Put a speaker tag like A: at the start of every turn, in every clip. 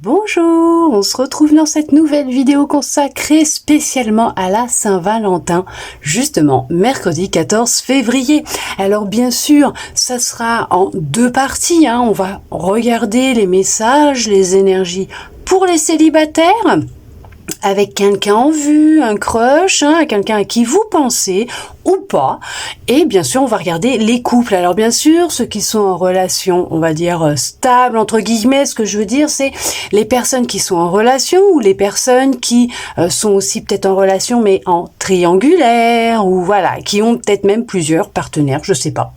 A: Bonjour, on se retrouve dans cette nouvelle vidéo consacrée spécialement à la Saint-Valentin, justement mercredi 14 février. Alors bien sûr, ça sera en deux parties, on va regarder les messages, les énergies pour les célibataires, avec quelqu'un en vue, un crush, quelqu'un à qui vous pensez ou pas. Et bien sûr, on va regarder les couples. Alors bien sûr, ceux qui sont en relation, on va dire stable, entre guillemets, ce que je veux dire, c'est les personnes qui sont en relation ou les personnes qui sont aussi peut-être en relation, mais en triangulaire, ou voilà, qui ont peut-être même plusieurs partenaires, je sais pas.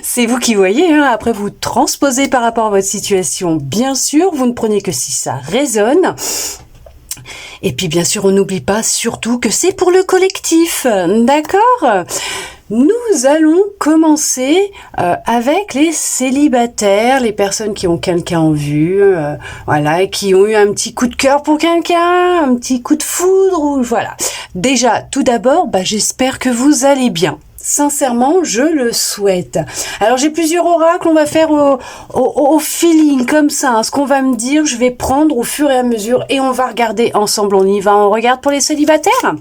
A: C'est vous qui voyez, après vous transposez par rapport à votre situation, bien sûr, vous ne prenez que si ça résonne. Et puis bien sûr, on n'oublie pas surtout que c'est pour le collectif, d'accord ? Nous allons commencer avec les célibataires, les personnes qui ont quelqu'un en vue, voilà, et qui ont eu un petit coup de cœur pour quelqu'un, un petit coup de foudre, ou voilà. Déjà, tout d'abord, j'espère que vous allez bien. Sincèrement, je le souhaite. Alors, j'ai plusieurs oracles, on va faire au feeling, comme ça. Ce qu'on va me dire, je vais prendre au fur et à mesure et on va regarder ensemble. On y va, on regarde pour les célibataires.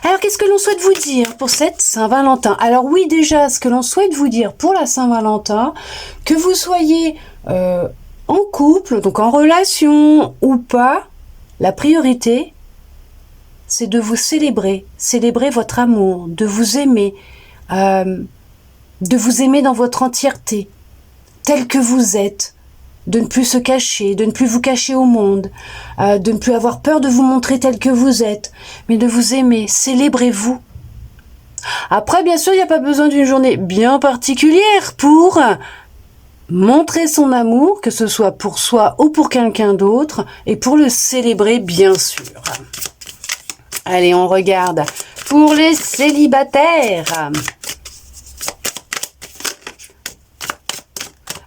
A: Alors, qu'est-ce que l'on souhaite vous dire pour cette Saint-Valentin? Alors oui, déjà, ce que l'on souhaite vous dire pour la Saint-Valentin, que vous soyez en couple, donc en relation ou pas, la priorité, c'est de vous célébrer votre amour, de vous aimer dans votre entièreté, tel que vous êtes, de ne plus se cacher, de ne plus vous cacher au monde, de ne plus avoir peur de vous montrer tel que vous êtes, mais de vous aimer, célébrez-vous. Après, bien sûr, il n'y a pas besoin d'une journée bien particulière pour montrer son amour, que ce soit pour soi ou pour quelqu'un d'autre, et pour le célébrer, bien sûr. Allez, on regarde pour les célibataires.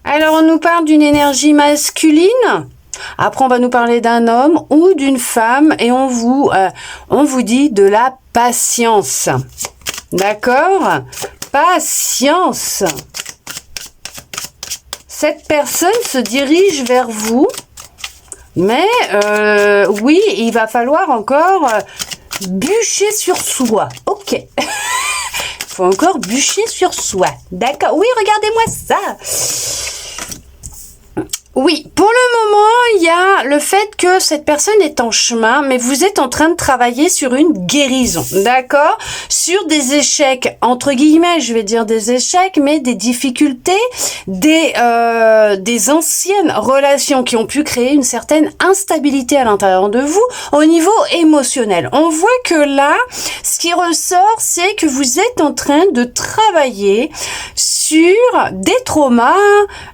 A: Alors, on nous parle d'une énergie masculine. Après, on va nous parler d'un homme ou d'une femme et on vous dit de la patience. D'accord ? Patience. Cette personne se dirige vers vous, mais oui, il va falloir encore bûcher sur soi. Ok. Il faut encore bûcher sur soi. D'accord. Oui, regardez-moi ça. Oui, pour le moment, il y a le fait que cette personne est en chemin, mais vous êtes en train de travailler sur une guérison, d'accord ? Sur des échecs, entre guillemets, je vais dire des échecs, mais des difficultés, des anciennes relations qui ont pu créer une certaine instabilité à l'intérieur de vous au niveau émotionnel. On voit que là, ce qui ressort, c'est que vous êtes en train de travailler sur des traumas,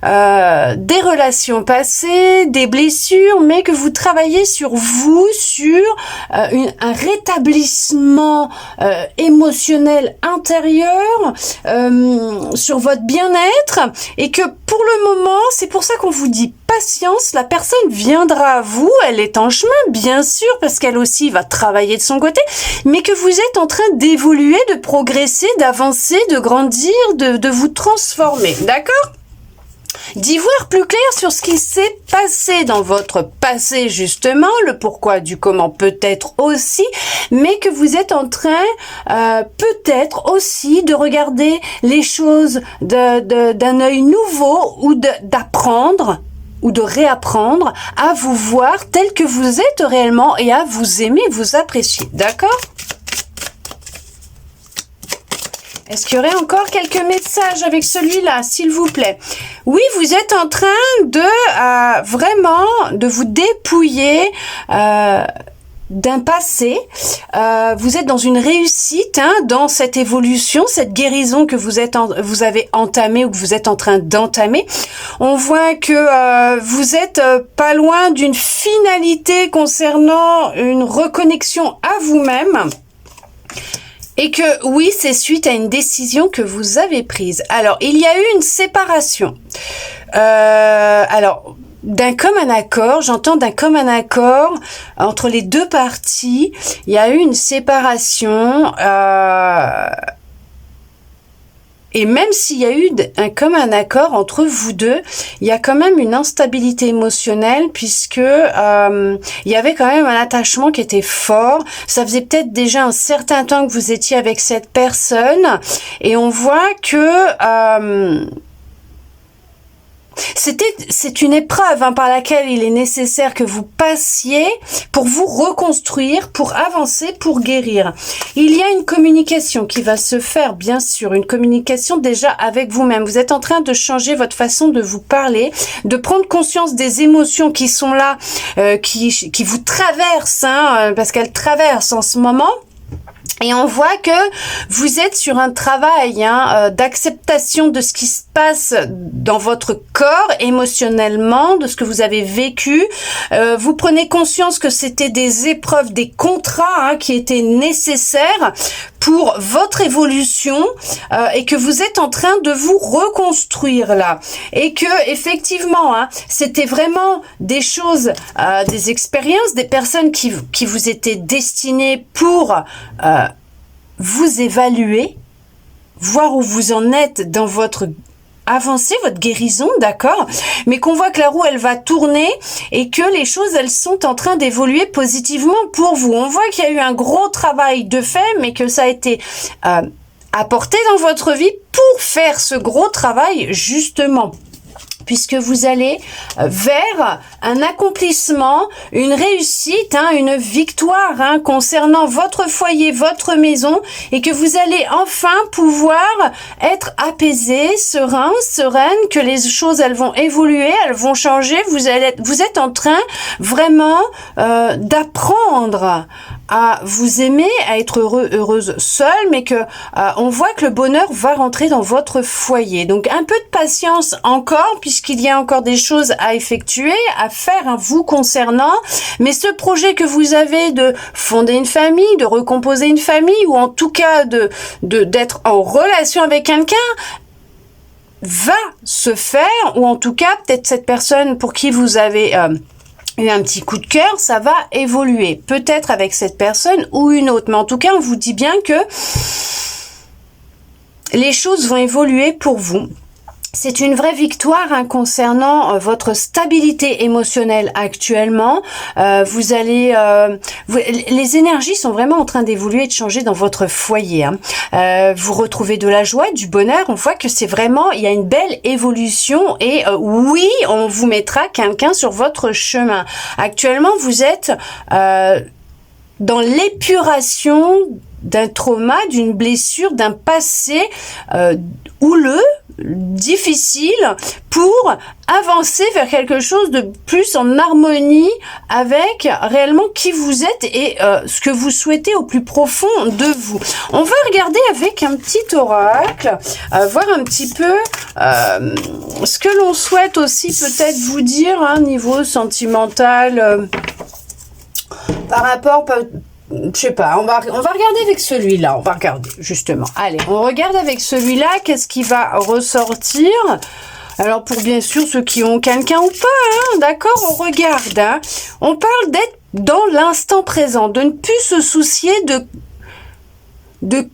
A: des relations passées, des blessures, mais que vous travaillez sur vous, sur un rétablissement émotionnel intérieur, sur votre bien-être, et que pour le moment, c'est pour ça qu'on vous dit patience, la personne viendra à vous, elle est en chemin, bien sûr, parce qu'elle aussi va travailler de son côté, mais que vous êtes en train d'évoluer, de progresser, d'avancer, de grandir, de vous transformer, d'accord ? D'y voir plus clair sur ce qui s'est passé dans votre passé, justement, le pourquoi du comment peut-être aussi, mais que vous êtes en train peut-être aussi de regarder les choses d'un œil nouveau ou d'apprendre ou de réapprendre à vous voir tel que vous êtes réellement et à vous aimer, vous apprécier, d'accord ? Est-ce qu'il y aurait encore quelques messages avec celui-là, s'il vous plaît? Oui, vous êtes en train de vraiment de vous dépouiller d'un passé. Vous êtes dans une réussite, dans cette évolution, cette guérison que vous avez entamée ou que vous êtes en train d'entamer. On voit que vous êtes pas loin d'une finalité concernant une reconnexion à vous-même. Et que oui, c'est suite à une décision que vous avez prise. Alors, il y a eu une séparation. Alors, d'un commun accord, j'entends d'un commun accord entre les deux parties. Il y a eu une séparation Et même s'il y a eu comme un accord entre vous deux, il y a quand même une instabilité émotionnelle puisque il y avait quand même un attachement qui était fort. Ça faisait peut-être déjà un certain temps que vous étiez avec cette personne et on voit que c'est une épreuve par laquelle il est nécessaire que vous passiez pour vous reconstruire, pour avancer, pour guérir. Il y a une communication qui va se faire, bien sûr, une communication déjà avec vous-même. Vous êtes en train de changer votre façon de vous parler, de prendre conscience des émotions qui sont là, qui vous traversent, parce qu'elles traversent en ce moment. Et on voit que vous êtes sur un travail d'acceptation de ce qui se passe dans votre corps émotionnellement, de ce que vous avez vécu. Vous prenez conscience que c'était des épreuves, des contrats qui étaient nécessaires pour votre évolution et que vous êtes en train de vous reconstruire là. Et que effectivement, c'était vraiment des choses, des expériences, des personnes qui vous étaient destinées pour vous évaluer, voir où vous en êtes dans votre avancée, votre guérison, d'accord, mais qu'on voit que la roue elle va tourner et que les choses elles sont en train d'évoluer positivement pour vous. On voit qu'il y a eu un gros travail de fait, mais que ça a été apporté dans votre vie pour faire ce gros travail justement. Puisque vous allez vers un accomplissement, une réussite, une victoire concernant votre foyer, votre maison, et que vous allez enfin pouvoir être apaisé, serein, sereine, que les choses elles vont évoluer, elles vont changer. Vous êtes en train vraiment d'apprendre à vous aimer, à être heureuse seule, mais que on voit que le bonheur va rentrer dans votre foyer. Donc un peu de patience encore, puisqu'il y a encore des choses à effectuer, à faire vous concernant, mais ce projet que vous avez de fonder une famille, de recomposer une famille, ou en tout cas d'être en relation avec quelqu'un, va se faire, ou en tout cas peut-être cette personne pour qui vous avez eu un petit coup de cœur, ça va évoluer. Peut-être avec cette personne ou une autre. Mais en tout cas, on vous dit bien que les choses vont évoluer pour vous. C'est une vraie victoire concernant votre stabilité émotionnelle actuellement. Vous allez, les énergies sont vraiment en train d'évoluer et de changer dans votre foyer. Vous retrouvez de la joie, du bonheur. On voit que c'est vraiment, il y a une belle évolution et oui, on vous mettra quelqu'un sur votre chemin. Actuellement, vous êtes dans l'épuration d'un trauma, d'une blessure, d'un passé houleux, difficile, pour avancer vers quelque chose de plus en harmonie avec réellement qui vous êtes et ce que vous souhaitez au plus profond de vous. On va regarder avec un petit oracle, voir un petit peu ce que l'on souhaite aussi peut-être vous dire niveau sentimental par rapport... Je sais pas, on va regarder avec celui-là, on va regarder justement. Allez, on regarde avec celui-là, qu'est-ce qui va ressortir. Alors pour bien sûr ceux qui ont quelqu'un ou pas, d'accord, on regarde. On parle d'être dans l'instant présent, de ne plus se soucier de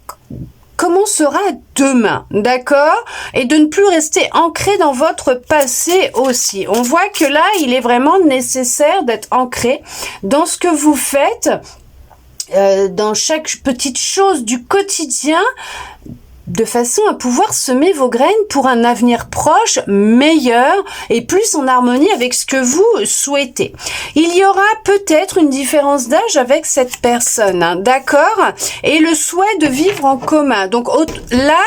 A: comment sera demain, d'accord, et de ne plus rester ancré dans votre passé aussi. On voit que là, il est vraiment nécessaire d'être ancré dans ce que vous faites, dans chaque petite chose du quotidien, de façon à pouvoir semer vos graines pour un avenir proche, meilleur et plus en harmonie avec ce que vous souhaitez. Il y aura peut-être une différence d'âge avec cette personne, d'accord, et le souhait de vivre en commun. Donc là,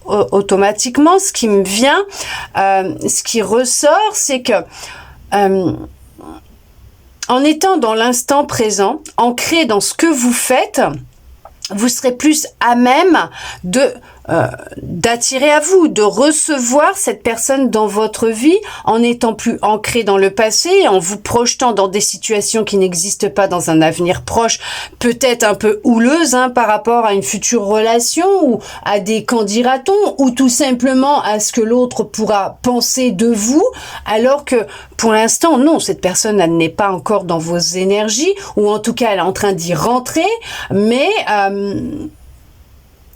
A: automatiquement, ce qui me vient, ce qui ressort, c'est que en étant dans l'instant présent, ancré dans ce que vous faites, vous serez plus à même d'attirer à vous, de recevoir cette personne dans votre vie en étant plus ancré dans le passé, en vous projetant dans des situations qui n'existent pas dans un avenir proche, peut-être un peu houleuse par rapport à une future relation ou à des qu'en dira-t-on, ou tout simplement à ce que l'autre pourra penser de vous, alors que pour l'instant, non, cette personne elle n'est pas encore dans vos énergies, ou en tout cas elle est en train d'y rentrer, mais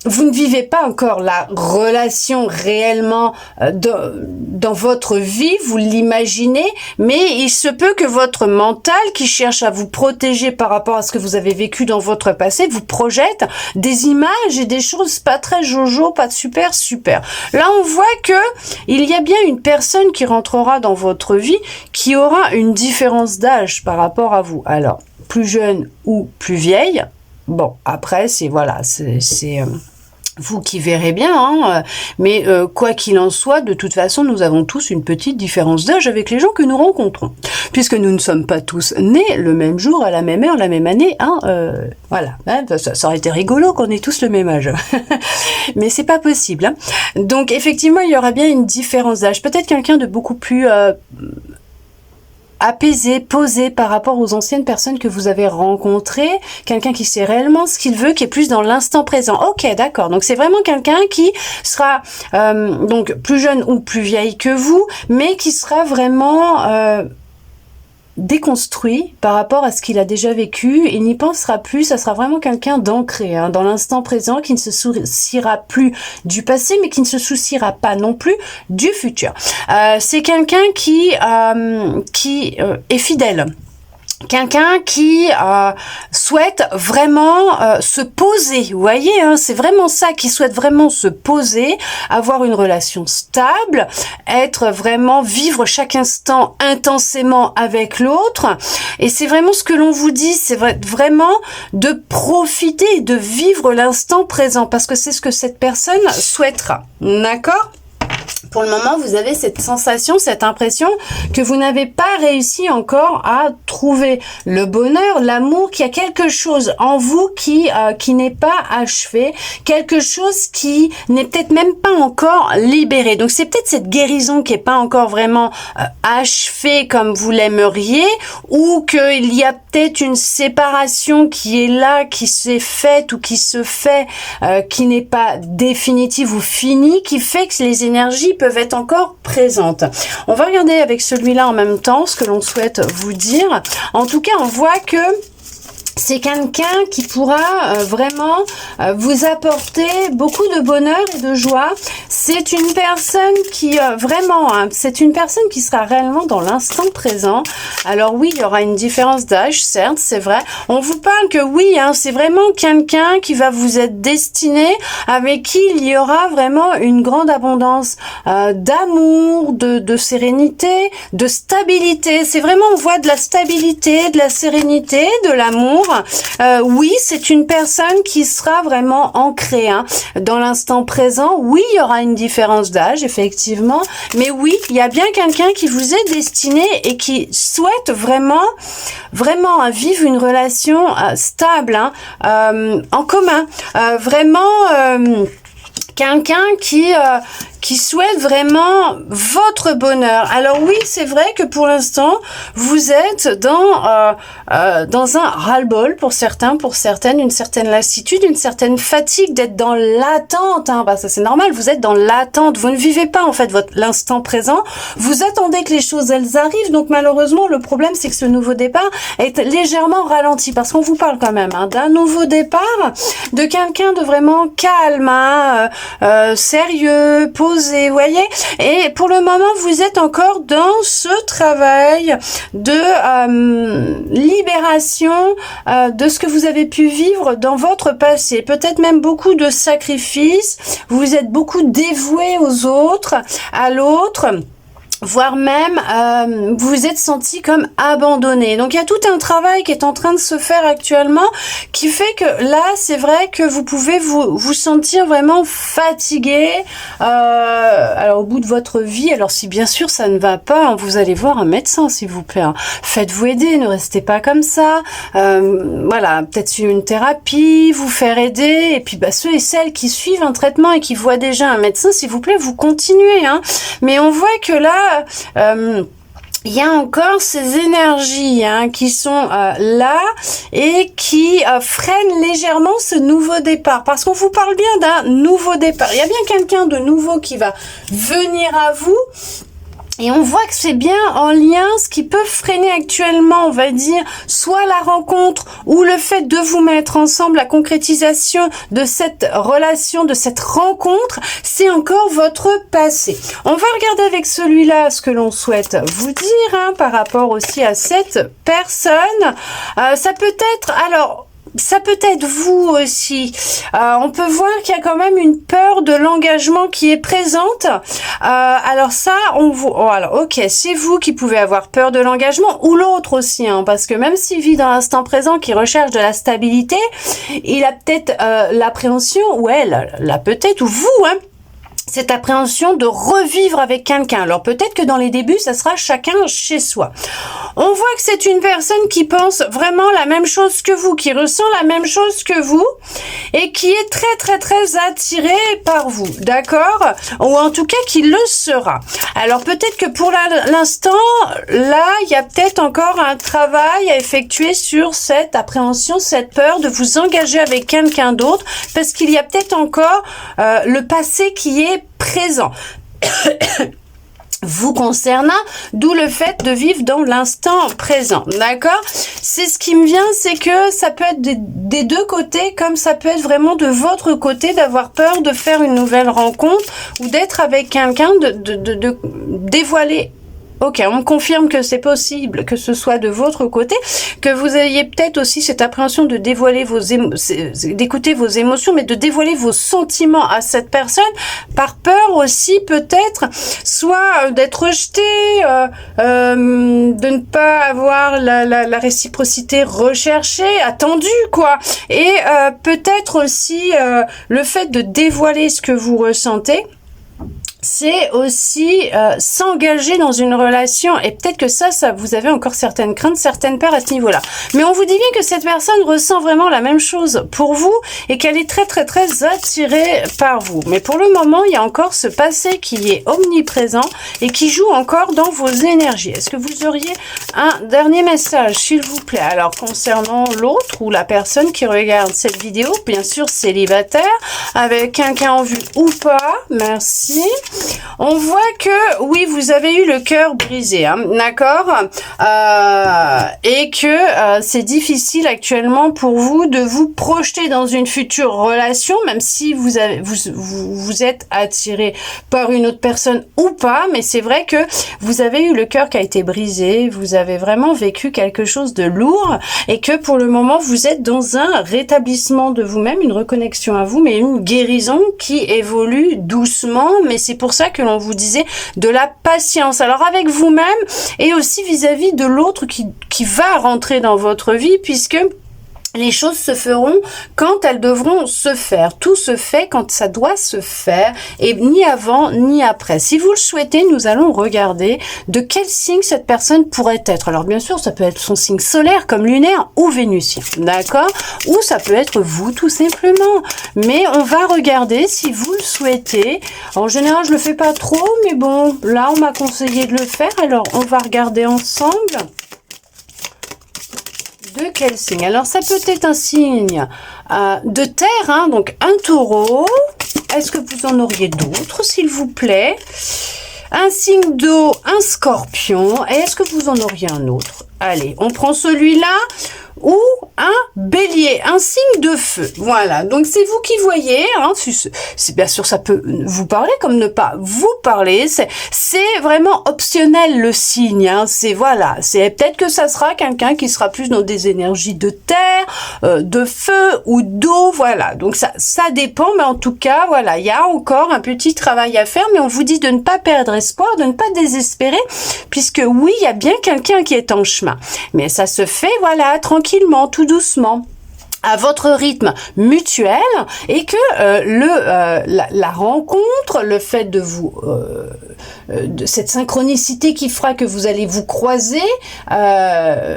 A: vous ne vivez pas encore la relation réellement dans votre vie, vous l'imaginez, mais il se peut que votre mental, qui cherche à vous protéger par rapport à ce que vous avez vécu dans votre passé, vous projette des images et des choses pas très jojo, pas super. Là, on voit que il y a bien une personne qui rentrera dans votre vie qui aura une différence d'âge par rapport à vous. Alors, plus jeune ou plus vieille, bon, après, c'est vous qui verrez bien, hein, mais quoi qu'il en soit, de toute façon, nous avons tous une petite différence d'âge avec les gens que nous rencontrons, puisque nous ne sommes pas tous nés le même jour, à la même heure, la même année, hein, voilà, hein, ça aurait été rigolo qu'on ait tous le même âge, mais c'est pas possible, hein. Donc effectivement, il y aura bien une différence d'âge, peut-être quelqu'un de beaucoup plus apaisé, posé par rapport aux anciennes personnes que vous avez rencontrées, quelqu'un qui sait réellement ce qu'il veut, qui est plus dans l'instant présent. Ok, d'accord. Donc c'est vraiment quelqu'un qui sera donc plus jeune ou plus vieille que vous, mais qui sera vraiment déconstruit par rapport à ce qu'il a déjà vécu. Il n'y pensera plus. Ça sera vraiment quelqu'un d'ancré, hein, dans l'instant présent, qui ne se souciera plus du passé, mais qui ne se souciera pas non plus du futur. C'est quelqu'un qui est fidèle. Quelqu'un qui souhaite vraiment se poser, vous voyez, hein, c'est vraiment ça, qui souhaite vraiment se poser, avoir une relation stable, vivre chaque instant intensément avec l'autre, et c'est vraiment ce que l'on vous dit, c'est vraiment de profiter et de vivre l'instant présent, parce que c'est ce que cette personne souhaitera, d'accord ? Pour le moment, vous avez cette sensation, cette impression que vous n'avez pas réussi encore à trouver le bonheur, l'amour, qu'il y a quelque chose en vous qui n'est pas achevé, quelque chose qui n'est peut-être même pas encore libéré. Donc c'est peut-être cette guérison qui est pas encore vraiment achevée comme vous l'aimeriez, ou qu'il y a peut-être une séparation qui est là, qui s'est faite ou qui se fait, qui n'est pas définitive ou finie, qui fait que les énergies peuvent être encore présentes. On va regarder avec celui-là en même temps ce que l'on souhaite vous dire. En tout cas, on voit que c'est quelqu'un qui pourra vraiment vous apporter beaucoup de bonheur et de joie. C'est une personne qui c'est une personne qui sera réellement dans l'instant présent. Alors oui, il y aura une différence d'âge, certes, c'est vrai. On vous parle que oui, hein, c'est vraiment quelqu'un qui va vous être destiné, avec qui il y aura vraiment une grande abondance d'amour, de sérénité, de stabilité. C'est vraiment, on voit de la stabilité, de la sérénité, de l'amour. Oui, c'est une personne qui sera vraiment ancrée, hein, dans l'instant présent. Oui, il y aura une différence d'âge, effectivement, mais oui, il y a bien quelqu'un qui vous est destiné et qui souhaite vraiment vivre une relation stable, hein, en commun, quelqu'un qui souhaite vraiment votre bonheur. Alors oui, c'est vrai que pour l'instant, vous êtes dans un ras-le-bol pour certains, pour certaines, une certaine lassitude, une certaine fatigue d'être dans l'attente. Hein, parce que c'est normal, vous êtes dans l'attente. Vous ne vivez pas en fait l'instant présent. Vous attendez que les choses elles arrivent. Donc malheureusement, le problème c'est que ce nouveau départ est légèrement ralenti parce qu'on vous parle quand même, hein, d'un nouveau départ, de quelqu'un de vraiment calme, hein, sérieux, posé, vous voyez. Et pour le moment, vous êtes encore dans ce travail de libération de ce que vous avez pu vivre dans votre passé. Peut-être même beaucoup de sacrifices. Vous êtes beaucoup dévoué aux autres, à l'autre. Voire même vous vous êtes senti comme abandonné. Donc il y a tout un travail qui est en train de se faire actuellement qui fait que là c'est vrai que vous pouvez vous sentir vraiment fatigué alors au bout de votre vie. Alors si bien sûr ça ne va pas, hein, vous allez voir un médecin s'il vous plaît, hein. Faites-vous aider, ne restez pas comme ça, voilà, peut-être suivre une thérapie, vous faire aider, et puis ceux et celles qui suivent un traitement et qui voient déjà un médecin, s'il vous plaît, vous continuez, hein. Mais on voit que là il y a encore ces énergies, hein, qui sont là et qui freinent légèrement ce nouveau départ. Parce qu'on vous parle bien d'un nouveau départ. Il y a bien quelqu'un de nouveau qui va venir à vous. Et on voit que c'est bien en lien, ce qui peut freiner actuellement, on va dire, soit la rencontre ou le fait de vous mettre ensemble, la concrétisation de cette relation, de cette rencontre, c'est encore votre passé. On va regarder avec celui-là ce que l'on souhaite vous dire, hein, par rapport aussi à cette personne. Ça peut être, alors... Ça peut être vous aussi. On peut voir qu'il y a quand même une peur de l'engagement qui est présente. Alors ça, alors ok, c'est vous qui pouvez avoir peur de l'engagement ou l'autre aussi, hein, parce que même s'il vit dans l'instant présent, qui recherche de la stabilité, il a peut-être l'appréhension, ou elle, là peut-être, ou vous, hein, cette appréhension de revivre avec quelqu'un. Alors peut-être que dans les débuts, ça sera chacun chez soi. On voit que c'est une personne qui pense vraiment la même chose que vous, qui ressent la même chose que vous et qui est très très très attirée par vous, d'accord? Ou en tout cas qui le sera. Alors peut-être que pour l'instant, là, il y a peut-être encore un travail à effectuer sur cette appréhension, cette peur de vous engager avec quelqu'un d'autre, parce qu'il y a peut-être encore le passé qui est présent vous concernant, d'où le fait de vivre dans l'instant présent, d'accord? C'est ce qui me vient, c'est que ça peut être des deux côtés, comme ça peut être vraiment de votre côté, d'avoir peur de faire une nouvelle rencontre ou d'être avec quelqu'un, de dévoiler. Ok, on me confirme que c'est possible que ce soit de votre côté, que vous ayez peut-être aussi cette appréhension de dévoiler d'écouter vos émotions, mais de dévoiler vos sentiments à cette personne, par peur aussi peut-être, soit d'être rejeté, de ne pas avoir la réciprocité recherchée, attendue, quoi. Et peut-être aussi le fait de dévoiler ce que vous ressentez. C'est aussi s'engager dans une relation, et peut-être que ça vous avez encore certaines craintes, certaines peurs à ce niveau-là. Mais on vous dit bien que cette personne ressent vraiment la même chose pour vous et qu'elle est très très très attirée par vous. Mais pour le moment, il y a encore ce passé qui est omniprésent et qui joue encore dans vos énergies. Est-ce que vous auriez un dernier message, s'il vous plaît? Alors concernant l'autre ou la personne qui regarde cette vidéo, bien sûr célibataire, avec quelqu'un en vue ou pas, merci. On voit que, oui, vous avez eu le cœur brisé, hein, d'accord, et que c'est difficile actuellement pour vous de vous projeter dans une future relation, même si vous êtes attiré par une autre personne ou pas, mais c'est vrai que vous avez eu le cœur qui a été brisé, vous avez vraiment vécu quelque chose de lourd, et que pour le moment, vous êtes dans un rétablissement de vous-même, une reconnexion à vous, mais une guérison qui évolue doucement, mais c'est pour ça que l'on vous disait de la patience. Alors avec vous-même et aussi vis-à-vis de l'autre qui va rentrer dans votre vie, puisque les choses se feront quand elles devront se faire. Tout se fait quand ça doit se faire, et ni avant ni après. Si vous le souhaitez, nous allons regarder de quel signe cette personne pourrait être. Alors bien sûr, ça peut être son signe solaire comme lunaire ou vénusien, d'accord? Ou ça peut être vous tout simplement. Mais on va regarder si vous le souhaitez. En général, je le fais pas trop, mais bon, là on m'a conseillé de le faire. Alors on va regarder ensemble. De quel signe? Alors ça peut être un signe de terre, hein, donc un taureau. Est-ce que vous en auriez d'autres, s'il vous plaît? Un signe d'eau, un scorpion. Et est-ce que vous en auriez un autre? Allez, on prend celui-là. Ou un bélier, un signe de feu. Voilà, donc c'est vous qui voyez, hein, c'est bien sûr ça peut vous parler comme ne pas vous parler, c'est vraiment optionnel le signe, hein, c'est voilà, c'est peut-être que ça sera quelqu'un qui sera plus dans des énergies de terre, de feu ou d'eau, voilà, donc ça dépend, mais en tout cas, voilà, il y a encore un petit travail à faire, mais on vous dit de ne pas perdre espoir, de ne pas désespérer, puisque oui, il y a bien quelqu'un qui est en chemin, mais ça se fait, voilà, tranquillement, tout doucement, à votre rythme mutuel, et que la rencontre, le fait de vous de cette synchronicité qui fera que vous allez vous croiser va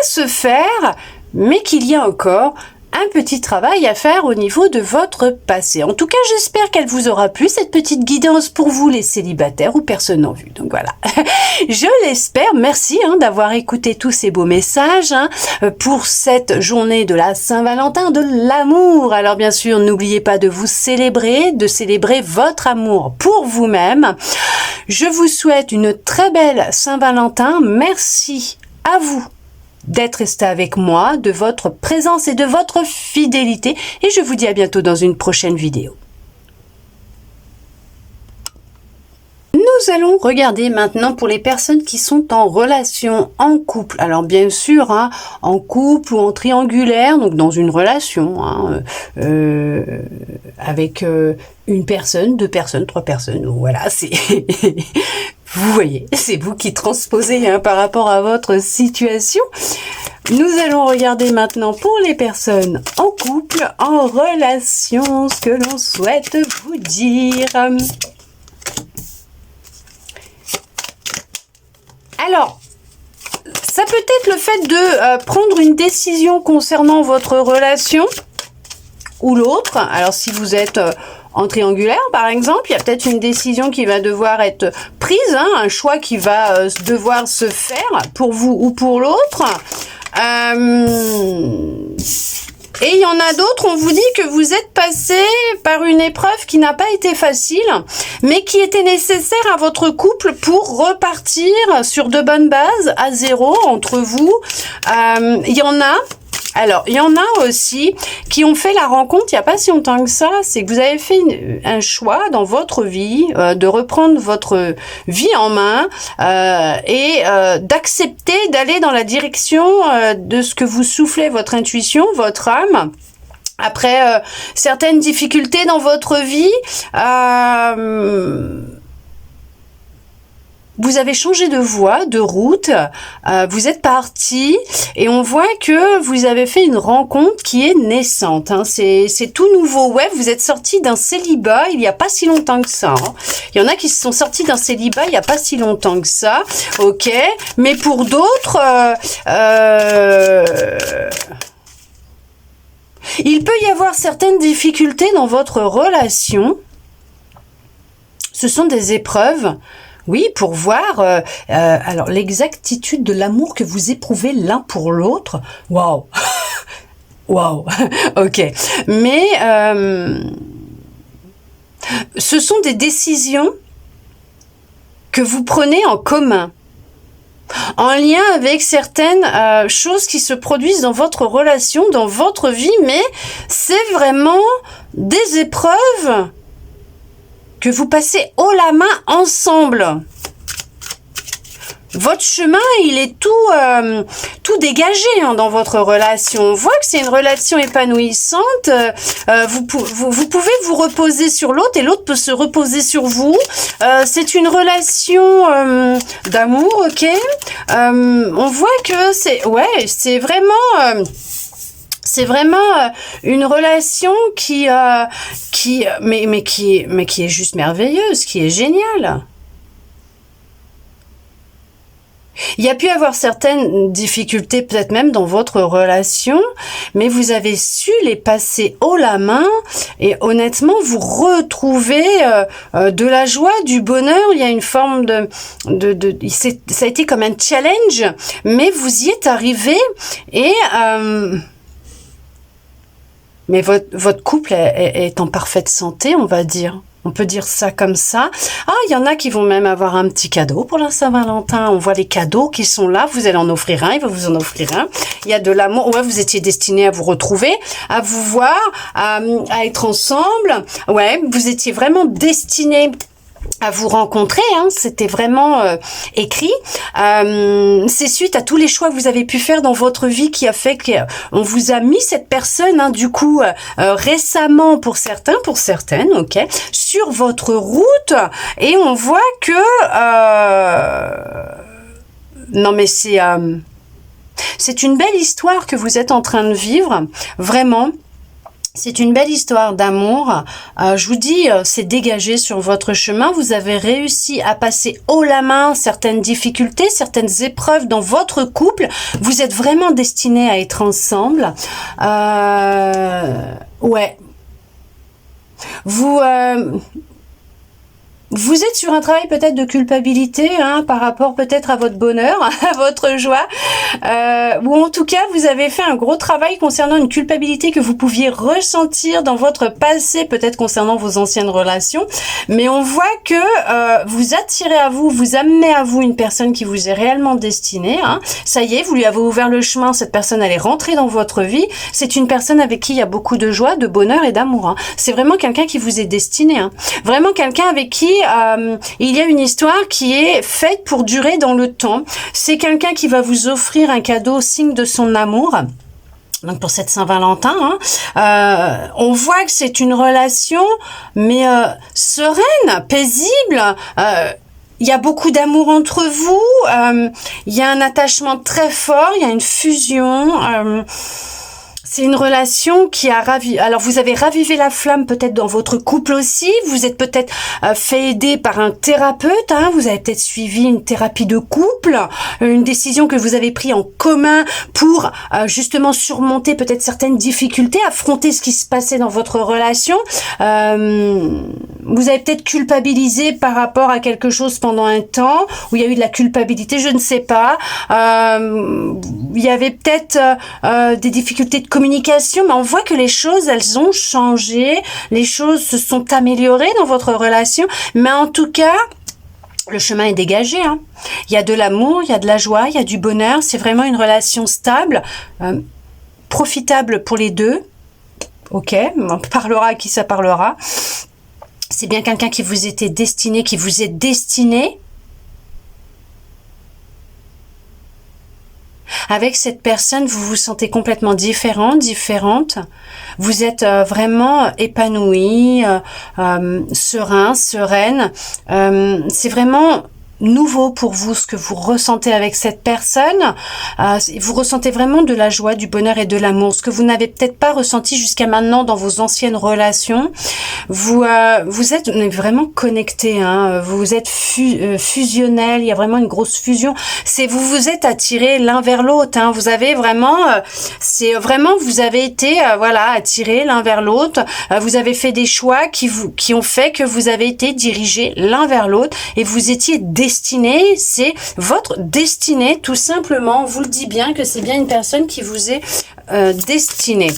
A: se faire, mais qu'il y a encore un petit travail à faire au niveau de votre passé. En tout cas, j'espère qu'elle vous aura plu, cette petite guidance pour vous les célibataires ou personnes en vue. Donc voilà, je l'espère. Merci d'avoir écouté tous ces beaux messages pour cette journée de la Saint-Valentin, de l'amour. Alors bien sûr, n'oubliez pas de vous célébrer, de célébrer votre amour pour vous-même. Je vous souhaite une très belle Saint-Valentin. Merci à vous d'être resté avec moi, de votre présence et de votre fidélité. Et je vous dis à bientôt dans une prochaine vidéo. Nous allons regarder maintenant pour les personnes qui sont en relation, en couple. Alors bien sûr, en couple ou en triangulaire, donc dans une relation, avec une personne, 2 personnes, 3 personnes. Voilà, c'est... Vous voyez, c'est vous qui transposez par rapport à votre situation. Nous allons regarder maintenant pour les personnes en couple, en relation, ce que l'on souhaite vous dire. Alors, ça peut être le fait de prendre une décision concernant votre relation ou l'autre. Alors, si vous êtes en triangulaire, par exemple, il y a peut-être une décision qui va devoir être prise, un choix qui va devoir se faire pour vous ou pour l'autre. Et il y en a d'autres, on vous dit que vous êtes passé par une épreuve qui n'a pas été facile, mais qui était nécessaire à votre couple pour repartir sur de bonnes bases, à zéro entre vous. Il y en a... Alors, il y en a aussi qui ont fait la rencontre il n'y a pas si longtemps que ça, c'est que vous avez fait un choix dans votre vie de reprendre votre vie en main et d'accepter d'aller dans la direction de ce que vous soufflez, votre intuition, votre âme. Après certaines difficultés dans votre vie, vous avez changé de voie, de route, vous êtes parti et on voit que vous avez fait une rencontre qui est naissante. C'est tout nouveau. Ouais, vous êtes sorti d'un célibat il n'y a pas si longtemps que ça. Il y en a qui se sont sortis d'un célibat il n'y a pas si longtemps que ça. Ok, mais pour d'autres, il peut y avoir certaines difficultés dans votre relation. Ce sont des épreuves. Oui, pour voir alors l'exactitude de l'amour que vous éprouvez l'un pour l'autre. Waouh, waouh. Ok. Mais ce sont des décisions que vous prenez en commun, en lien avec certaines choses qui se produisent dans votre relation, dans votre vie, mais c'est vraiment des épreuves que vous passez haut la main ensemble. Votre chemin, il est tout dégagé dans votre relation. On voit que c'est une relation épanouissante. Vous pouvez vous reposer sur l'autre et l'autre peut se reposer sur vous. C'est une relation d'amour, ok. On voit que c'est vraiment... c'est vraiment une relation qui est juste merveilleuse, qui est géniale. Il y a pu y avoir certaines difficultés, peut-être même dans votre relation, mais vous avez su les passer haut la main et honnêtement, vous retrouvez de la joie, du bonheur. Il y a une forme ça a été comme un challenge, mais vous y êtes arrivé et... mais votre couple est en parfaite santé, on va dire. On peut dire ça comme ça. Ah, il y en a qui vont même avoir un petit cadeau pour la Saint-Valentin. On voit les cadeaux qui sont là. Vous allez en offrir un, il va vous en offrir un. Il y a de l'amour. Ouais, vous étiez destiné à vous retrouver, à vous voir, à être ensemble. Ouais, vous étiez vraiment destiné à vous rencontrer, c'était vraiment écrit. C'est suite à tous les choix que vous avez pu faire dans votre vie qui a fait qu'on vous a mis cette personne, du coup, récemment pour certains, pour certaines, ok, sur votre route, et on voit que non mais c'est une belle histoire que vous êtes en train de vivre, vraiment. C'est une belle histoire d'amour. Je vous dis, c'est dégagé sur votre chemin. Vous avez réussi à passer haut la main certaines difficultés, certaines épreuves dans votre couple. Vous êtes vraiment destinés à être ensemble. Ouais. Vous êtes sur un travail peut-être de culpabilité par rapport peut-être à votre bonheur, à votre joie, ou en tout cas vous avez fait un gros travail concernant une culpabilité que vous pouviez ressentir dans votre passé, peut-être concernant vos anciennes relations, mais on voit que vous attirez à vous, vous amenez à vous une personne qui vous est réellement destinée. Ça y est, vous lui avez ouvert le chemin, cette personne elle est rentrée dans votre vie, c'est une personne avec qui il y a beaucoup de joie, de bonheur et d'amour. C'est vraiment quelqu'un qui vous est destiné, vraiment quelqu'un avec qui il y a une histoire qui est faite pour durer dans le temps. C'est quelqu'un qui va vous offrir un cadeau signe de son amour. Donc pour cette Saint-Valentin, on voit que c'est une relation, mais sereine, paisible. Il y a beaucoup d'amour entre vous. Il y a un attachement très fort. Il y a une fusion. C'est une relation qui a ravivé. Alors, vous avez ravivé la flamme peut-être dans votre couple aussi. Vous êtes peut-être fait aider par un thérapeute. Vous avez peut-être suivi une thérapie de couple, une décision que vous avez prise en commun pour justement surmonter peut-être certaines difficultés, affronter ce qui se passait dans votre relation. Vous avez peut-être culpabilisé par rapport à quelque chose pendant un temps où il y a eu de la culpabilité, je ne sais pas. Il y avait peut-être des difficultés de communication, mais on voit que les choses, elles ont changé, les choses se sont améliorées dans votre relation, mais en tout cas, le chemin est dégagé. Il y a de l'amour, il y a de la joie, il y a du bonheur, c'est vraiment une relation stable, profitable pour les deux. Ok, on parlera à qui ça parlera. C'est bien quelqu'un qui vous était destiné, qui vous est destiné. Avec cette personne, vous vous sentez complètement différente. Vous êtes vraiment épanoui, serein, sereine. C'est vraiment nouveau pour vous ce que vous ressentez avec cette personne. Vous ressentez vraiment de la joie, du bonheur et de l'amour, ce que vous n'avez peut-être pas ressenti jusqu'à maintenant dans vos anciennes relations. Vous êtes vraiment connectés, vous êtes fusionnels, il y a vraiment une grosse fusion. Vous vous êtes attirés l'un vers l'autre, vous avez vraiment, vous avez été attirés l'un vers l'autre. Vous avez fait des choix qui ont fait que vous avez été dirigés l'un vers l'autre et vous étiez destinée, c'est votre destinée, tout simplement. On vous le dit bien que c'est bien une personne qui vous est destinée.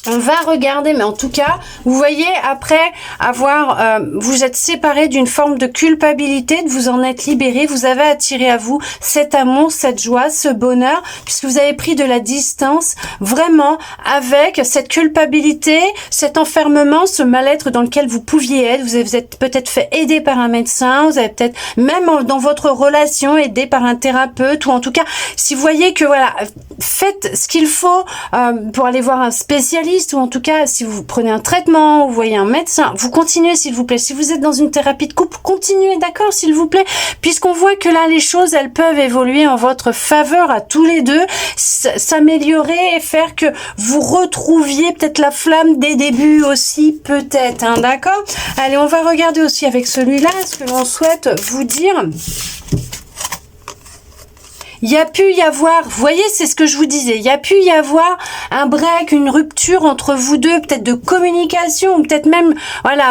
A: On va regarder, mais en tout cas, vous voyez, après avoir, vous êtes séparés d'une forme de culpabilité, de vous en être libéré, vous avez attiré à vous cet amour, cette joie, ce bonheur, puisque vous avez pris de la distance, vraiment, avec cette culpabilité, cet enfermement, ce mal-être dans lequel vous pouviez être. Vous êtes peut-être fait aider par un médecin, vous avez peut-être, même dans votre relation, aidé par un thérapeute, ou en tout cas, si vous voyez que, faites ce qu'il faut pour aller voir un spécialiste, ou en tout cas, si vous prenez un traitement, vous voyez un médecin, vous continuez s'il vous plaît. Si vous êtes dans une thérapie de couple, continuez, d'accord, s'il vous plaît, puisqu'on voit que là, les choses, elles peuvent évoluer en votre faveur à tous les deux, s'améliorer et faire que vous retrouviez peut-être la flamme des débuts aussi, peut-être, d'accord? Allez, on va regarder aussi avec celui-là ce que l'on souhaite vous dire. Il y a pu y avoir, vous voyez, c'est ce que je vous disais, il y a pu y avoir un break, une rupture entre vous deux, peut-être de communication, ou peut-être même,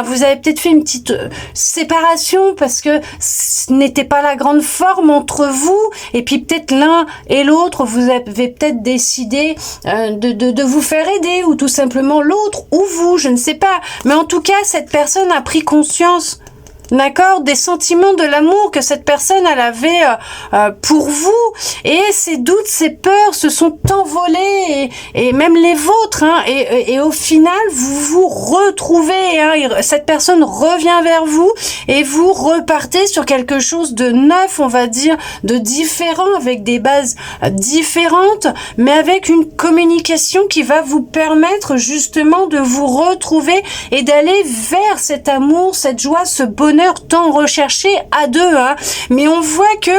A: vous avez peut-être fait une petite séparation parce que ce n'était pas la grande forme entre vous, et puis peut-être l'un et l'autre, vous avez peut-être décidé de vous faire aider, ou tout simplement l'autre, ou vous, je ne sais pas. Mais en tout cas, cette personne a pris conscience, d'accord, des sentiments, de l'amour que cette personne elle avait pour vous, et ses doutes, ses peurs se sont envolés, et même les vôtres, et au final vous vous retrouvez, cette personne revient vers vous et vous repartez sur quelque chose de neuf, on va dire, de différent, avec des bases différentes, mais avec une communication qui va vous permettre justement de vous retrouver et d'aller vers cet amour, cette joie, ce bonheur tant recherché à deux, mais on voit que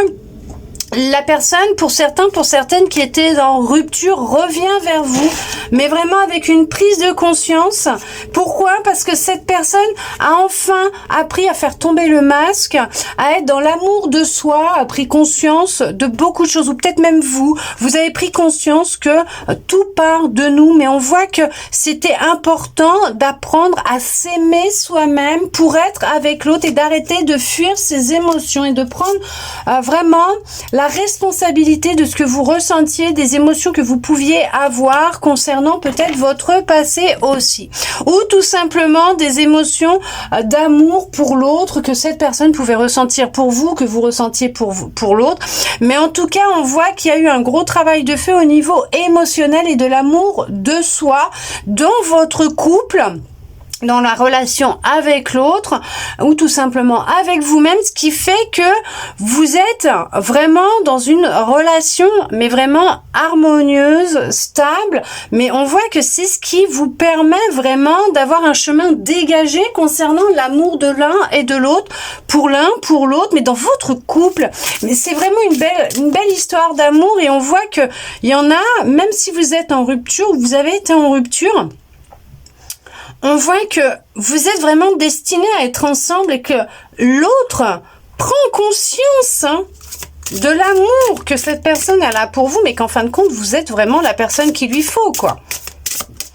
A: La personne, pour certains, pour certaines qui étaient en rupture, revient vers vous, mais vraiment avec une prise de conscience. Pourquoi? Parce que cette personne a enfin appris à faire tomber le masque, à être dans l'amour de soi, a pris conscience de beaucoup de choses, ou peut-être même vous avez pris conscience que tout part de nous, mais on voit que c'était important d'apprendre à s'aimer soi-même pour être avec l'autre et d'arrêter de fuir ses émotions et de prendre vraiment la responsabilité de ce que vous ressentiez, des émotions que vous pouviez avoir concernant peut-être votre passé aussi. Ou tout simplement des émotions d'amour pour l'autre que cette personne pouvait ressentir pour vous, que vous ressentiez pour l'autre. Mais en tout cas, on voit qu'il y a eu un gros travail de fait au niveau émotionnel et de l'amour de soi dans votre couple, dans la relation avec l'autre ou tout simplement avec vous-même, ce qui fait que vous êtes vraiment dans une relation mais vraiment harmonieuse, stable, mais on voit que c'est ce qui vous permet vraiment d'avoir un chemin dégagé concernant l'amour de l'un et de l'autre, pour l'un, pour l'autre, mais dans votre couple. Mais c'est vraiment une belle histoire d'amour et on voit que il y en a, même si vous êtes en rupture ou vous avez été en rupture, on voit que vous êtes vraiment destinés à être ensemble et que l'autre prend conscience de l'amour que cette personne elle a pour vous, mais qu'en fin de compte, vous êtes vraiment la personne qu'il lui faut, quoi.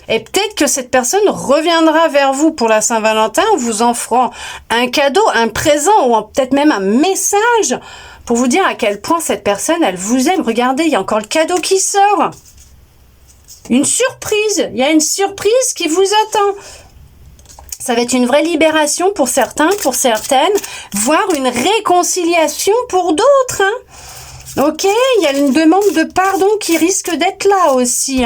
A: Et peut-être que cette personne reviendra vers vous pour la Saint-Valentin en vous offrant un cadeau, un présent ou peut-être même un message pour vous dire à quel point cette personne, elle vous aime. Regardez, il y a encore le cadeau qui sort. Une surprise, il y a une surprise qui vous attend. Ça va être une vraie libération pour certains, pour certaines, voire une réconciliation pour d'autres. Ok, il y a une demande de pardon qui risque d'être là aussi.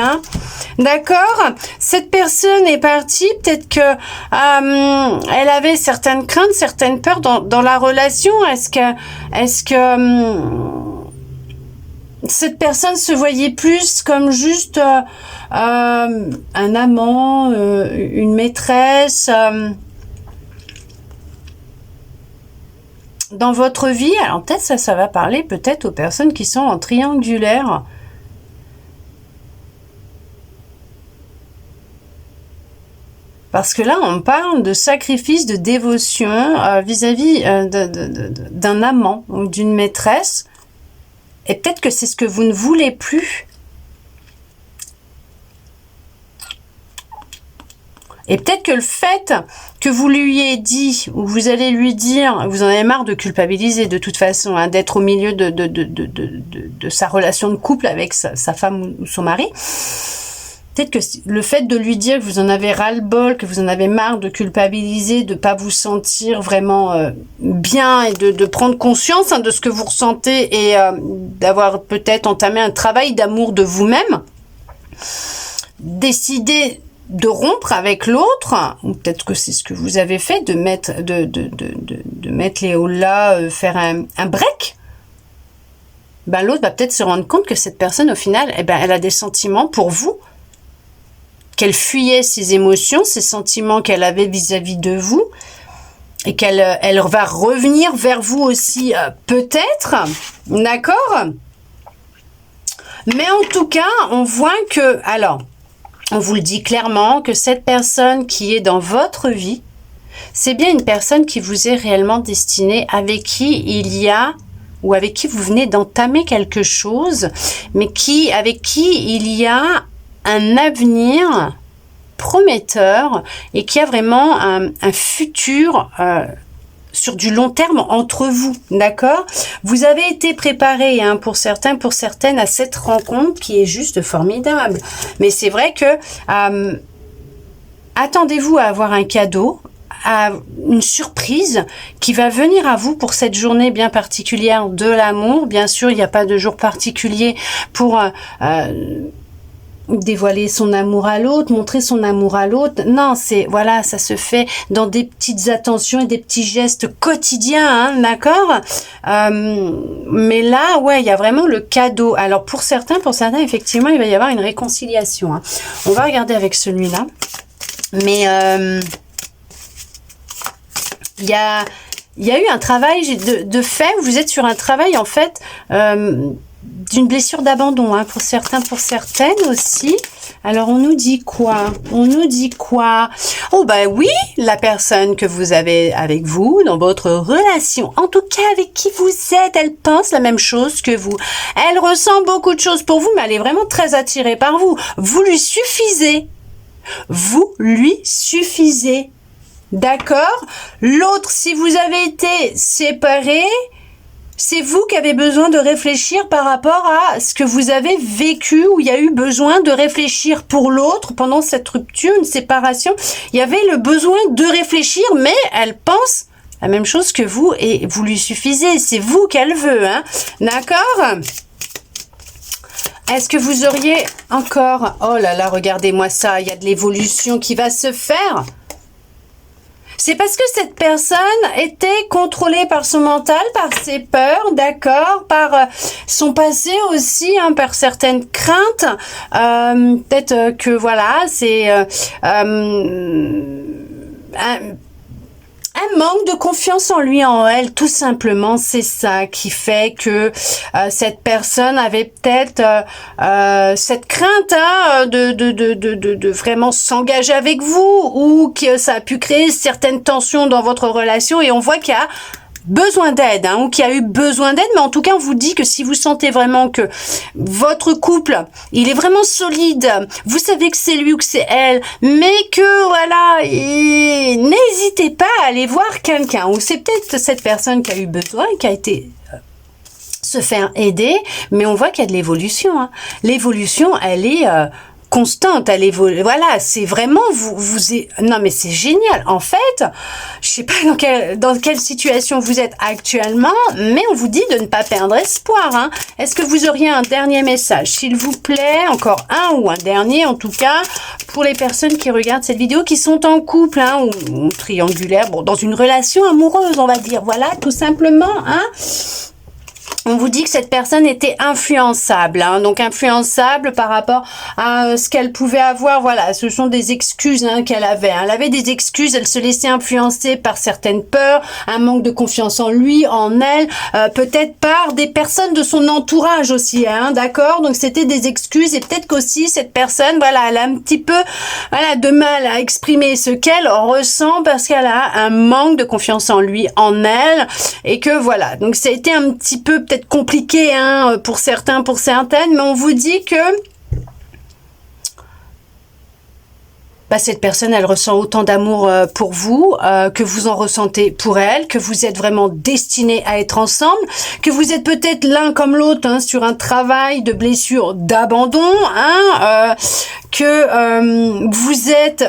A: D'accord? Cette personne est partie, peut-être que elle avait certaines craintes, certaines peurs dans la relation. Est-ce que cette personne se voyait plus comme juste un amant, une maîtresse dans votre vie? Alors peut-être ça va parler peut-être aux personnes qui sont en triangulaire. Parce que là, on parle de sacrifice, de dévotion vis-à-vis d'un amant ou d'une maîtresse. Et peut-être que c'est ce que vous ne voulez plus. Et peut-être que le fait que vous lui ayez dit, ou vous allez lui dire, vous en avez marre de culpabiliser de toute façon, d'être au milieu de sa relation de couple avec sa femme ou son mari. Peut-être que le fait de lui dire que vous en avez ras-le-bol, que vous en avez marre de culpabiliser, de pas vous sentir vraiment bien et de prendre conscience de ce que vous ressentez et d'avoir peut-être entamé un travail d'amour de vous-même, décider de rompre avec l'autre, ou peut-être que c'est ce que vous avez fait, de mettre les hauts là, faire un break. Ben l'autre va peut-être se rendre compte que cette personne au final, elle a des sentiments pour vous, qu'elle fuyait ses émotions, ses sentiments qu'elle avait vis-à-vis de vous, et qu'elle va revenir vers vous aussi peut-être, d'accord? Mais en tout cas, on voit que, alors, on vous le dit clairement, que cette personne qui est dans votre vie, c'est bien une personne qui vous est réellement destinée, avec qui il y a, ou avec qui vous venez d'entamer quelque chose, mais avec qui il y a un avenir prometteur et qui a vraiment un futur sur du long terme entre vous, d'accord? Vous avez été préparé pour certains, pour certaines, à cette rencontre qui est juste formidable. Mais c'est vrai que attendez-vous à avoir un cadeau, à une surprise qui va venir à vous pour cette journée bien particulière de l'amour. Bien sûr, il n'y a pas de jour particulier pour dévoiler son amour à l'autre, montrer son amour à l'autre. Non, voilà, ça se fait dans des petites attentions et des petits gestes quotidiens, d'accord? Mais là, ouais, il y a vraiment le cadeau. Alors pour certains, effectivement, il va y avoir une réconciliation. On va regarder avec celui-là. Mais il y a il y a eu un travail de fait, vous êtes sur un travail en fait d'une blessure d'abandon, hein, pour certains, pour certaines aussi. Alors, on nous dit quoi? On nous dit quoi? Oh, bah oui, la personne que vous avez avec vous, dans votre relation, en tout cas avec qui vous êtes, elle pense la même chose que vous. Elle ressent beaucoup de choses pour vous, mais elle est vraiment très attirée par vous. Vous lui suffisez. Vous lui suffisez. D'accord? L'autre, si vous avez été séparés, c'est vous qui avez besoin de réfléchir par rapport à ce que vous avez vécu, où il y a eu besoin de réfléchir pour l'autre pendant cette rupture, une séparation. Il y avait le besoin de réfléchir, mais elle pense la même chose que vous et vous lui suffisez. C'est vous qu'elle veut, hein. D'accord? Est-ce que vous auriez encore... Oh là là, regardez-moi ça, il y a de l'évolution qui va se faire. C'est parce que cette personne était contrôlée par son mental, par ses peurs, d'accord, par son passé aussi, hein, par certaines craintes. Peut-être que voilà, c'est un manque de confiance en lui, en elle, tout simplement. C'est ça qui fait que cette personne avait peut-être cette crainte, hein, de vraiment s'engager avec vous, ou que ça a pu créer certaines tensions dans votre relation, et on voit qu'il y a besoin d'aide, hein, ou qui a eu besoin d'aide, mais en tout cas on vous dit que si vous sentez vraiment que votre couple il est vraiment solide, vous savez que c'est lui ou que c'est elle, mais que voilà, n'hésitez pas à aller voir quelqu'un, ou c'est peut-être cette personne qui a eu besoin, qui a été se faire aider, mais on voit qu'il y a de l'évolution, hein. L'évolution elle est constante, elle évolue. Voilà, c'est vraiment non mais c'est génial. En fait, je sais pas dans quelle situation vous êtes actuellement, mais on vous dit de ne pas perdre espoir, hein. Est-ce que vous auriez un dernier message, s'il vous plaît, encore un ou un dernier en tout cas, pour les personnes qui regardent cette vidéo, qui sont en couple, hein, ou triangulaire, bon, dans une relation amoureuse, on va dire, voilà, tout simplement, hein. On vous dit que cette personne était influençable, hein, donc influençable par rapport à ce qu'elle pouvait avoir. Voilà, ce sont des excuses, hein, qu'elle avait. Hein. Elle avait des excuses, elle se laissait influencer par certaines peurs, un manque de confiance en lui, en elle, peut-être par des personnes de son entourage aussi, hein, d'accord. Donc c'était des excuses, et peut-être qu'aussi cette personne, voilà, elle a un petit peu, voilà, de mal à exprimer ce qu'elle ressent parce qu'elle a un manque de confiance en lui, en elle, et que voilà. Donc ça a été un petit peu peut-être compliqué, hein, pour certains, pour certaines, mais on vous dit que cette personne, elle ressent autant d'amour pour vous que vous en ressentez pour elle, que vous êtes vraiment destinés à être ensemble, que vous êtes peut-être l'un comme l'autre, hein, sur un travail de blessure, d'abandon, hein, que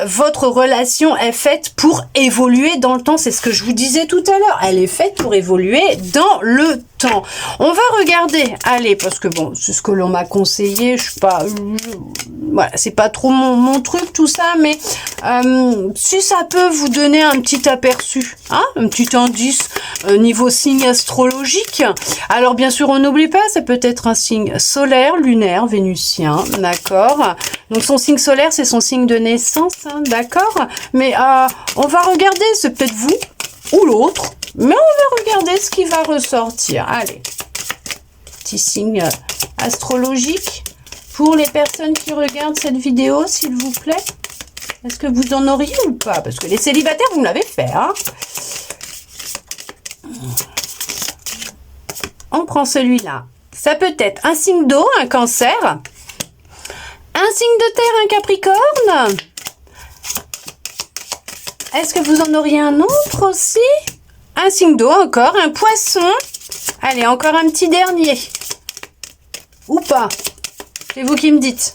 A: votre relation est faite pour évoluer dans le temps. C'est ce que je vous disais tout à l'heure. Elle est faite pour évoluer dans le temps. On va regarder, allez, parce que bon, c'est ce que l'on m'a conseillé. Je suis pas, voilà, c'est pas trop mon truc tout ça, mais si ça peut vous donner un petit aperçu, hein, un petit indice niveau signe astrologique. Alors bien sûr, on n'oublie pas, ça peut être un signe solaire, lunaire, vénusien, d'accord. Donc son signe solaire, c'est son signe de naissance, hein, d'accord. Mais on va regarder, c'est peut-être vous ou l'autre, mais on va regarder ce qui va ressortir. Allez, petit signe astrologique pour les personnes qui regardent cette vidéo, s'il vous plaît. Est-ce que vous en auriez ou pas? Parce que les célibataires, vous me l'avez fait, hein. On prend celui-là. Ça peut être un signe d'eau, un cancer, un signe de terre, un capricorne. Est-ce que vous en auriez un autre aussi? Un signe d'eau encore, un poisson. Allez, encore un petit dernier. Ou pas? C'est vous qui me dites.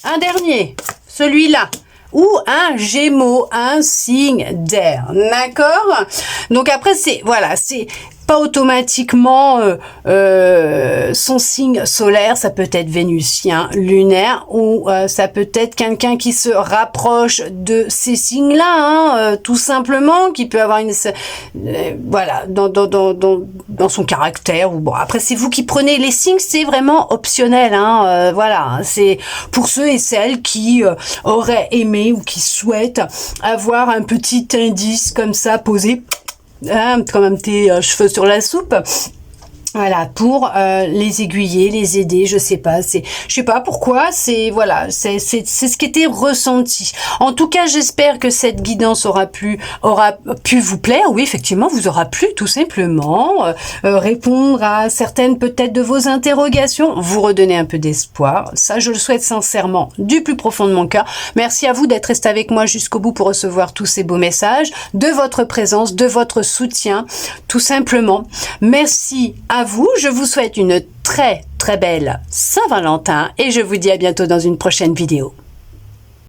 A: Un dernier, celui-là. Ou un Gémeaux, un signe d'air, d'accord? Donc après, c'est, voilà, c'est pas automatiquement son signe solaire, ça peut être vénusien, lunaire, ou ça peut être quelqu'un qui se rapproche de ces signes-là, hein, tout simplement, qui peut avoir une voilà, dans son caractère, ou bon, après c'est vous qui prenez les signes, c'est vraiment optionnel, hein, voilà, c'est pour ceux et celles qui auraient aimé ou qui souhaitent avoir un petit indice comme ça posé comme un petit cheveu sur la soupe. Voilà, pour les aiguiller, les aider, je sais pas pourquoi, c'est voilà, c'est ce qui était ressenti. En tout cas, j'espère que cette guidance aura pu vous plaire. Oui, effectivement, vous aura plu tout simplement, répondre à certaines peut-être de vos interrogations, vous redonner un peu d'espoir. Ça, je le souhaite sincèrement du plus profond de mon cœur. Merci à vous d'être resté avec moi jusqu'au bout pour recevoir tous ces beaux messages, de votre présence, de votre soutien, tout simplement. Merci à vous, je vous souhaite une très très belle Saint-Valentin et je vous dis à bientôt dans une prochaine vidéo.